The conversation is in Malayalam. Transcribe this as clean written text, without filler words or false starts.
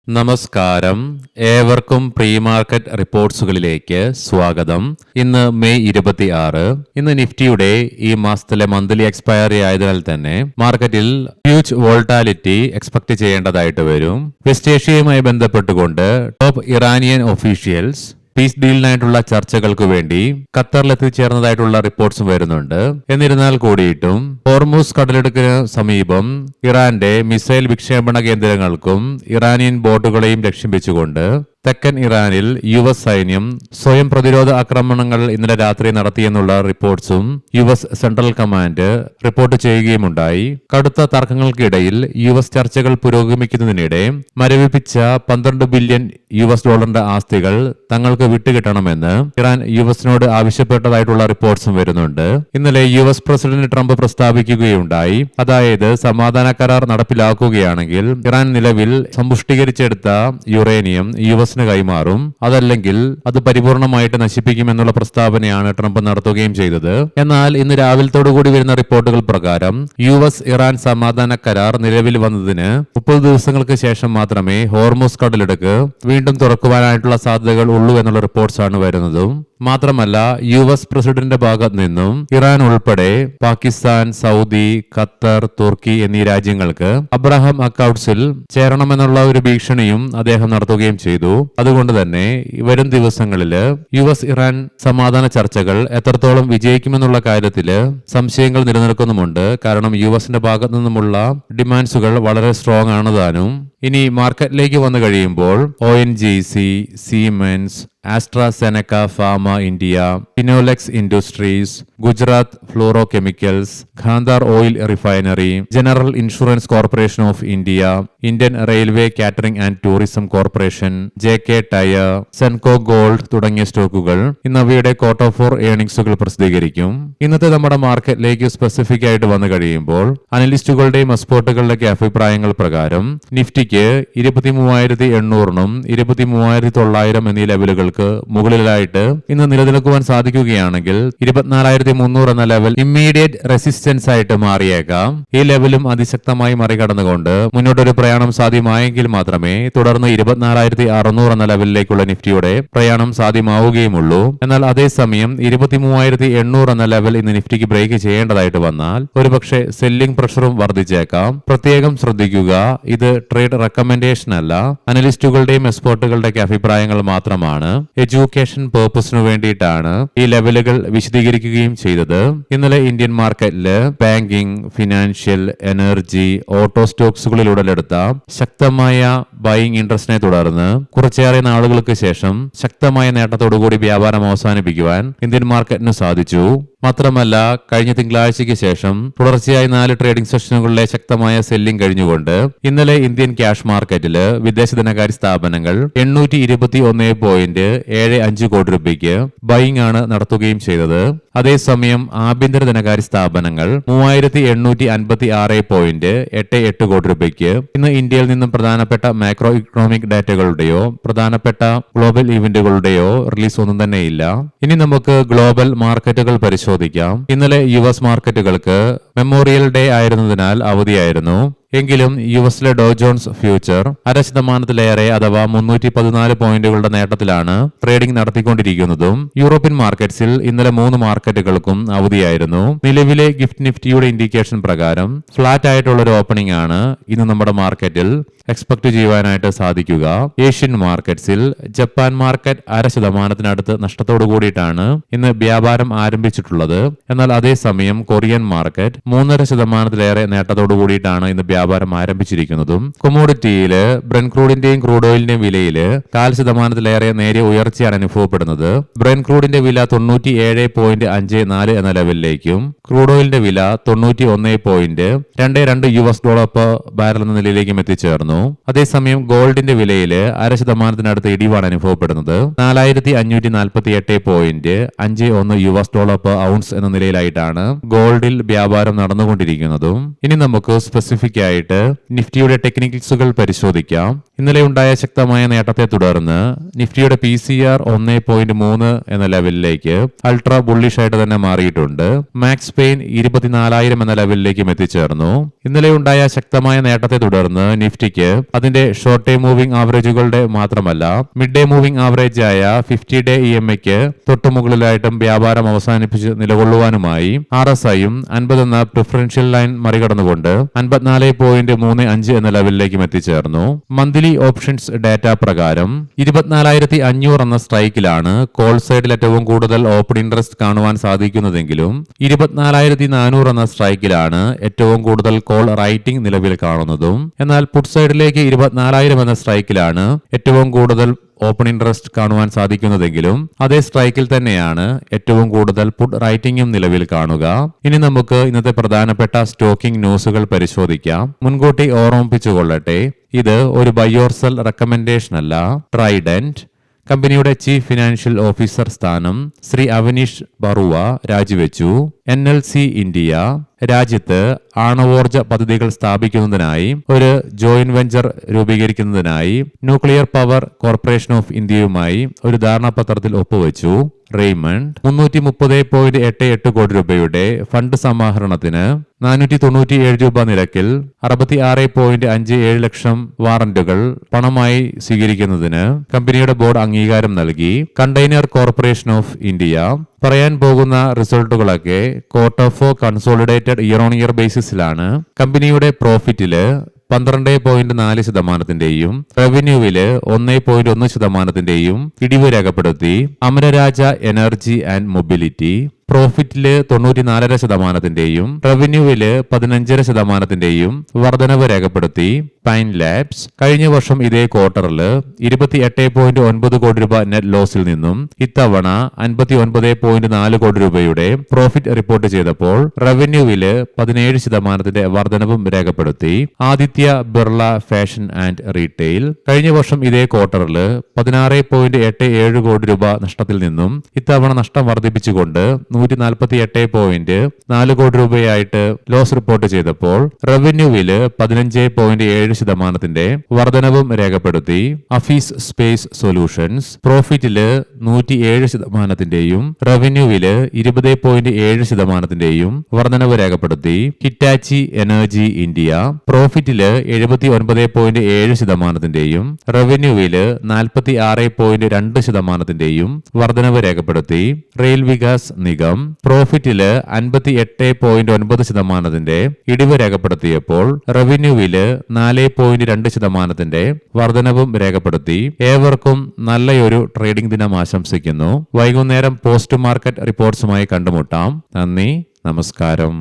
നമസ്കാരം. ഏവർക്കും പ്രീ മാർക്കറ്റ് റിപ്പോർട്ട്സുകളിലേക്ക് സ്വാഗതം. ഇന്ന് മെയ് 26. ഇന്ന് നിഫ്റ്റിയുടെ ഈ മാസത്തിലെ മന്ത്ലി എക്സ്പയറി ആയതിനാൽ തന്നെ മാർക്കറ്റിൽ ഹ്യൂജ് വോൾട്ടാലിറ്റി എക്സ്പെക്ട് ചെയ്യേണ്ടതായിട്ട് വരും. വെസ്റ്റ് ഏഷ്യയുമായി ബന്ധപ്പെട്ടുകൊണ്ട് ടോപ്പ് ഇറാനിയൻ ഒഫീഷ്യൽസ് പീസ് ഡീലിനായിട്ടുള്ള ചർച്ചകൾക്ക് വേണ്ടി ഖത്തറിൽ എത്തിച്ചേർന്നതായിട്ടുള്ള റിപ്പോർട്ട്സും വരുന്നുണ്ട്. എന്നിരുന്നാൽ കൂടിയിട്ടും ഹോർമൂസ് കടലിടുക്കിന് സമീപം ഇറാന്റെ മിസൈൽ വിക്ഷേപണ കേന്ദ്രങ്ങൾക്കും ഇറാനിയൻ ബോട്ടുകളെയും ലക്ഷ്യം വെച്ചുകൊണ്ട് തെക്കൻ ഇറാനിൽ യുഎസ് സൈന്യം സ്വയം പ്രതിരോധ ആക്രമണങ്ങൾ ഇന്നലെ രാത്രി നടത്തിയെന്നുള്ള റിപ്പോർട്ട്സും യുഎസ് സെൻട്രൽ കമാൻഡ് റിപ്പോർട്ട് ചെയ്യുകയുമുണ്ടായി. കടുത്ത തർക്കങ്ങൾക്കിടയിൽ യുഎസ് ചർച്ചകൾ പുരോഗമിക്കുന്നതിനിടെ മരവിപ്പിച്ച $12 ബില്യൺ ആസ്തികൾ തങ്ങൾക്ക് വിട്ടുകിട്ടണമെന്ന് ഇറാൻ യുഎസിനോട് ആവശ്യപ്പെട്ടതായിട്ടുള്ള റിപ്പോർട്ട്സും വരുന്നുണ്ട്. ഇന്നലെ യുഎസ് പ്രസിഡന്റ് ട്രംപ് പ്രസ്താവിക്കുകയുണ്ടായി. അതായത് സമാധാന കരാർ നടപ്പിലാക്കുകയാണെങ്കിൽ ഇറാൻ നിലവിൽ സമ്പുഷ്ടീകരിച്ചെടുത്ത യുറേനിയം യുഎസ് കൈമാറും, അതല്ലെങ്കിൽ അത് പരിപൂർണമായിട്ട് നശിപ്പിക്കുമെന്നുള്ള പ്രസ്താവനയാണ് ട്രംപ് നടത്തുകയും ചെയ്തത്. എന്നാൽ ഇന്ന് രാവിലത്തോടുകൂടി വരുന്ന റിപ്പോർട്ടുകൾ പ്രകാരം യുഎസ് ഇറാൻ സമാധാന കരാർ നിലവിൽ വന്നതിന് 30 ദിവസങ്ങൾക്ക് ശേഷം മാത്രമേ ഹോർമൂസ് കടലിടുക്ക് വീണ്ടും തുറക്കുവാനായിട്ടുള്ള സാധ്യതകൾ ഉള്ളൂ എന്നുള്ള റിപ്പോർട്ട്സ് ആണ് വരുന്നതും. മാത്രമല്ല യുഎസ് പ്രസിഡന്റിന്റെ ഭാഗത്ത് നിന്നും ഇറാൻ ഉൾപ്പെടെ പാകിസ്ഥാൻ, സൗദി, ഖത്തർ, തുർക്കി എന്നീ രാജ്യങ്ങൾക്ക് അബ്രഹാം അക്കൌട്ട്സിൽ ചേരണമെന്നുള്ള ഒരു ഭീഷണിയും അദ്ദേഹം നടത്തുകയും ചെയ്തു. അതുകൊണ്ട് തന്നെ വരും ദിവസങ്ങളിൽ യുഎസ് ഇറാൻ സമാധാന ചർച്ചകൾ എത്രത്തോളം വിജയിക്കുമെന്നുള്ള കാര്യത്തില് സംശയങ്ങൾ നിലനിൽക്കുന്നുമുണ്ട്. കാരണം യുഎസിന്റെ ഭാഗത്തു നിന്നുമുള്ള ഡിമാൻഡ്സുകൾ വളരെ സ്ട്രോങ് ആണ് താനും. ഇനി മാർക്കറ്റിലേക്ക് വന്നു കഴിയുമ്പോൾ ONGC, Siemens, AstraZeneca pharma India, Finolex industries, Gujarat fluoro chemicals, Gandhar oil refinery, general insurance corporation of India, Indian railway catering and tourism corporation, JK tyre, Senco gold തുടങ്ങിയ സ്റ്റോക്കുകൾ ഇന്ന് അവയുടെ ക്വാർട്ടർ 4 ഏർണിംഗ്സുകൾ പ്രസിദ്ധീകരിക്കും. ഇന്നത്തെ നമ്മുടെ മാർക്കറ്റിലേക്ക് സ്പെസിഫിക് ആയിട്ട് വന്നു കഴിയുമ്പോൾ അനലിസ്റ്റുകളുടെയും എക്സ്പേർട്ടുകളുടെയൊക്കെ അഭിപ്രായങ്ങൾ പ്രകാരം നിഫ്റ്റിക്ക് 23,800 23,900 എന്നീ ലെവലുകൾ മുകളിലായിട്ട് ഇന്ന് നിലനിൽക്കുവാൻ സാധിക്കുകയാണെങ്കിൽ 24,300 എന്ന ലെവൽ ഇമ്മീഡിയറ്റ് റെസിസ്റ്റൻസ് ആയിട്ട് മാറിയേക്കാം. ഈ ലെവലും അതിശക്തമായി മറികടന്നുകൊണ്ട് മുന്നോട്ടൊരു പ്രയാണം സാധ്യമായെങ്കിൽ മാത്രമേ തുടർന്ന് 24,600 എന്ന ലെവലിലേക്കുള്ള നിഫ്റ്റിയുടെ പ്രയാണം സാധ്യമാവുകയുമുള്ളൂ. എന്നാൽ അതേസമയം 23,800 എന്ന ലെവൽ ഇന്ന് നിഫ്റ്റിക്ക് ബ്രേക്ക് ചെയ്യേണ്ടതായിട്ട് വന്നാൽ ഒരുപക്ഷെ സെല്ലിംഗ് പ്രഷറും വർദ്ധിച്ചേക്കാം. പ്രത്യേകം ശ്രദ്ധിക്കുക, ഇത് ട്രേഡ് റെക്കമെൻഡേഷൻ അല്ല, അനലിസ്റ്റുകളുടെയും എക്സ്പേർട്ടുകളുടെയൊക്കെ അഭിപ്രായങ്ങൾ മാത്രമാണ്. എഡ്യൂക്കേഷൻ പേർപ്പസിനു വേണ്ടിയിട്ടാണ് ഈ ലെവലുകൾ വിശദീകരിക്കുകയും ചെയ്തത്. ഇന്നലെ ഇന്ത്യൻ മാർക്കറ്റില് ബാങ്കിംഗ്, ഫിനാൻഷ്യൽ, എനർജി, ഓട്ടോ സ്റ്റോക്സുകളിൽ ഉടലെടുത്ത ശക്തമായ ബൈയിങ് ഇൻട്രസ്റ്റിനെ തുടർന്ന് കുറച്ചേറെ നാളുകൾക്ക് ശേഷം ശക്തമായ നേട്ടത്തോടുകൂടി വ്യാപാരം അവസാനിപ്പിക്കുവാൻ ഇന്ത്യൻ മാർക്കറ്റിന് സാധിച്ചു. മാത്രമല്ല കഴിഞ്ഞ തിങ്കളാഴ്ചയ്ക്ക് ശേഷം തുടർച്ചയായി 4 ട്രേഡിംഗ് സെഷനുകളിലെ ശക്തമായ സെല്ലിംഗ് കഴിഞ്ഞുകൊണ്ട് ഇന്നലെ ഇന്ത്യൻ ക്യാഷ് മാർക്കറ്റില് വിദേശ ധനകാര്യ സ്ഥാപനങ്ങൾ 821.75 കോടി രൂപയ്ക്ക് ബൈയിങ് ആണ് നടത്തുകയും ചെയ്തത്. അതേസമയം ആഭ്യന്തര ധനകാര്യ സ്ഥാപനങ്ങൾ 3,856.88 കോടി രൂപയ്ക്ക് ഇന്ന് ഇന്ത്യയിൽ നിന്നും പ്രധാനപ്പെട്ട മാക്രോ ഇക്കണോമിക് ഡാറ്റകളുടെയോ പ്രധാനപ്പെട്ട ഗ്ലോബൽ ഇവന്റുകളുടെയോ റിലീസ് ഒന്നും തന്നെയില്ല. ഇനി നമുക്ക് ഗ്ലോബൽ മാർക്കറ്റുകൾ പരിശോധിക്കാം. ഇന്നലെ യുഎസ് മാർക്കറ്റുകൾക്ക് മെമ്മോറിയൽ ഡേ ആയിരുന്നതിനാൽ അവധിയായിരുന്നു. എങ്കിലും യുഎസിലെ ഡോ ജോൺസ് ഫ്യൂച്ചർ 0.5% അഥവാ 314 പോയിന്റുകളുടെ നേട്ടത്തിലാണ് ട്രേഡിംഗ് നടത്തിക്കൊണ്ടിരിക്കുന്നതും. യൂറോപ്യൻ മാർക്കറ്റ്സിൽ ഇന്നലെ 3 മാർക്കറ്റുകൾക്കും അവധിയായിരുന്നു. നിലവിലെ ഗിഫ്റ്റ് നിഫ്റ്റിയുടെ ഇൻഡിക്കേഷൻ പ്രകാരം ഫ്ലാറ്റ് ആയിട്ടുള്ള ഒരു ഓപ്പണിംഗ് ആണ് ഇന്ന് നമ്മുടെ മാർക്കറ്റിൽ എക്സ്പെക്ട് ചെയ്യുവാനായിട്ട് സാധിക്കുക. ഏഷ്യൻ മാർക്കറ്റ്സിൽ ജപ്പാൻ മാർക്കറ്റ് 0.5% നഷ്ടത്തോടു കൂടിയിട്ടാണ് ഇന്ന് വ്യാപാരം ആരംഭിച്ചിട്ടുള്ളത്. എന്നാൽ അതേസമയം കൊറിയൻ മാർക്കറ്റ് 3.5% നേട്ടത്തോടു കൂടിയിട്ടാണ് ഇന്ന് വ്യാപാരം ആരംഭിച്ചിരിക്കുന്നതും. കൊമോഡിറ്റിയില് ബ്രെന്റ് ക്രൂഡിന്റെയും ക്രൂഡ് ഓയിലിന്റെയും വിലയില് 0.5% നേരിയ ഉയർച്ചയാണ് അനുഭവപ്പെടുന്നത്. ബ്രെന്റ് ക്രൂഡിന്റെ വില 97.54 എന്ന ലെവലിലേക്കും ക്രൂഡ് ഓയിലിന്റെ വില 91.22 per ബാരൽ എന്ന നിലയിലേക്കും എത്തിച്ചേർന്നു. അതേസമയം ഗോൾഡിന്റെ വിലയിൽ 0.5% ഇടിവാണ് അനുഭവപ്പെടുന്നത്. 4,548.51 per ഔൺസ് എന്ന നിലയിലായിട്ടാണ് ഗോൾഡിൽ വ്യാപാരം നടന്നുകൊണ്ടിരിക്കുന്നതും. ഇനി നമുക്ക് സ്പെസിഫിക് മുൻപായിട്ട് നിഫ്റ്റിയുടെ ടെക്നിക്കൽസുകൾ പരിശോധിക്കാം. ഇന്നലെ ഉണ്ടായ ശക്തമായ നേട്ടത്തെ തുടർന്ന് നിഫ്റ്റിയുടെ PCR 1.3 എന്ന ലെവലിലേക്ക് അൾട്രാ ബുള്ളിഷ് ആയിട്ട് തന്നെ മാറിയിട്ടുണ്ട്. മാക്സ് പെയിൻ 24,000 എന്ന ലെവലിലേക്കും എത്തിച്ചേർന്നു. ഇന്നലെ ഉണ്ടായ ശക്തമായ നേട്ടത്തെ തുടർന്ന് നിഫ്റ്റിക്ക് അതിന്റെ ഷോർട്ട് ടൈം മൂവിംഗ് ആവറേജുകളുടെ മാത്രമല്ല മിഡ് ഡേ മൂവിംഗ് ആവറേജ് ആയ 50-day EMAയ്ക്ക് തൊട്ടുമുകളിലായിട്ടും വ്യാപാരം അവസാനിപ്പിച്ച് നിലകൊള്ളുവാനുമായി RSIയും 50 എന്ന പ്രിഫറൻഷ്യൽ ലൈൻ മറികടന്നുകൊണ്ട് 54.35 എന്ന ലെവലിലേക്കും എത്തിച്ചേർന്നു. മന്ത്ലി ഓപ്ഷൻസ് ഡാറ്റ പ്രകാരം 24,500 എന്ന സ്ട്രൈക്കിലാണ് കോൾ സൈഡിൽ ഏറ്റവും കൂടുതൽ ഓപ്പൺ ഇൻട്രസ്റ്റ് കാണുവാൻ സാധിക്കുന്നതെങ്കിലും 24,400 എന്ന സ്ട്രൈക്കിലാണ് ഏറ്റവും കൂടുതൽ കോൾ റൈറ്റിംഗ് നിലവിൽ കാണുന്നതും. എന്നാൽ പുട്ട് സൈഡിലേക്ക് 24,000 എന്ന സ്ട്രൈക്കിലാണ് ഏറ്റവും കൂടുതൽ ഓപ്പൺ ഇൻട്രസ്റ്റ് കാണുവാൻ സാധിക്കുന്നതെങ്കിലും അതേ സ്ട്രൈക്കിൽ തന്നെയാണ് ഏറ്റവും കൂടുതൽ പുട്ട് റൈറ്റിംഗും നിലവിൽ കാണുക. ഇനി നമുക്ക് ഇന്നത്തെ പ്രധാനപ്പെട്ട സ്റ്റോക്കിംഗ് ന്യൂസുകൾ പരിശോധിക്കാം. മുൻകൂട്ടി ഓർമ്മിപ്പിച്ചുകൊള്ളട്ടെ, ഇത് ഒരു ബൈ ഓർ സെൽ റെക്കമെൻഡേഷൻ അല്ല. ട്രൈഡന്റ് കമ്പനിയുടെ ചീഫ് ഫിനാൻഷ്യൽ ഓഫീസർ സ്ഥാനം ശ്രീ അവനീഷ് ബറുവ രാജിവെച്ചു. NLC ഇന്ത്യ രാജ്യത്ത് ആണവോർജ പദ്ധതികൾ സ്ഥാപിക്കുന്നതിനായി ഒരു ജോയിന്റ് വെഞ്ചർ രൂപീകരിക്കുന്നതിനായി ന്യൂക്ലിയർ പവർ കോർപ്പറേഷൻ ഓഫ് ഇന്ത്യയുമായി ഒരു ധാരണാപത്രത്തിൽ ഒപ്പുവെച്ചു. റെയ്മണ്ട് 330.88 കോടി രൂപയുടെ ഫണ്ട് സമാഹരണത്തിന് 497 രൂപ നിരക്കിൽ 66.57 ലക്ഷം വാറന്റുകൾ പണമായി സ്വീകരിക്കുന്നതിന് കമ്പനിയുടെ ബോർഡ് അംഗീകാരം നൽകി. കണ്ടെയ്നർ കോർപ്പറേഷൻ ഓഫ് ഇന്ത്യ പറയാൻ പോകുന്ന റിസൾട്ടുകളൊക്കെ quarter consolidated year on year ബേസിസിലാണ്. കമ്പനിയുടെ പ്രോഫിറ്റില് 12.4%, റവന്യൂവില് 1.1% ഇടിവ് രേഖപ്പെടുത്തി. അമരരാജ എനർജി ആൻഡ് മൊബിലിറ്റി പ്രോഫിറ്റില് 94%, റവന്യൂവില് 15% വർധനവ് രേഖപ്പെടുത്തി. പൈൻ ലാബ്സ് കഴിഞ്ഞ വർഷം ഇതേ ക്വാർട്ടറിൽ 28.9 കോടി രൂപ നെറ്റ് ലോസിൽ നിന്നും ഇത്തവണ 59.4 കോടി രൂപയുടെ പ്രോഫിറ്റ് റിപ്പോർട്ട് ചെയ്തപ്പോൾ റവന്യൂവില് 17% വർധനവും രേഖപ്പെടുത്തി. Aditya Birla fashion and retail കഴിഞ്ഞ വർഷം ഇതേ ക്വാർട്ടറിൽ 16.87 കോടി രൂപ നഷ്ടത്തിൽ നിന്നും ഇത്തവണ നഷ്ടം വർദ്ധിപ്പിച്ചുകൊണ്ട് 148.4 കോടി രൂപയായിട്ട് ലോസ് റിപ്പോർട്ട് ചെയ്തപ്പോൾ റവന്യൂവില് 15.7% വർധനവും രേഖപ്പെടുത്തി. അഫീസ് സ്പേസ് സൊല്യൂഷൻസ് പ്രോഫിറ്റില് 107%, റവന്യൂവില് 20.7% വർധനവ് രേഖപ്പെടുത്തി. ഹിറ്റാച്ചി എനർജി ഇന്ത്യ പ്രോഫിറ്റില് 79.7%, റവന്യൂവില് 46.2% വർധനവ് രേഖപ്പെടുത്തി. റെയിൽ വികാസ് നിഗം പ്രോഫിറ്റില് 58.9% ഇടിവ് രേഖപ്പെടുത്തിയപ്പോൾ റവന്യൂവില് 4.2% വർധനവും രേഖപ്പെടുത്തി. ഏവർക്കും നല്ലൊരു ട്രേഡിംഗ് ദിനം ആശംസിക്കുന്നു. വൈകുന്നേരം പോസ്റ്റ് മാർക്കറ്റ് റിപ്പോർട്ട്സുമായി കണ്ടുമുട്ടാം. നന്ദി, നമസ്കാരം.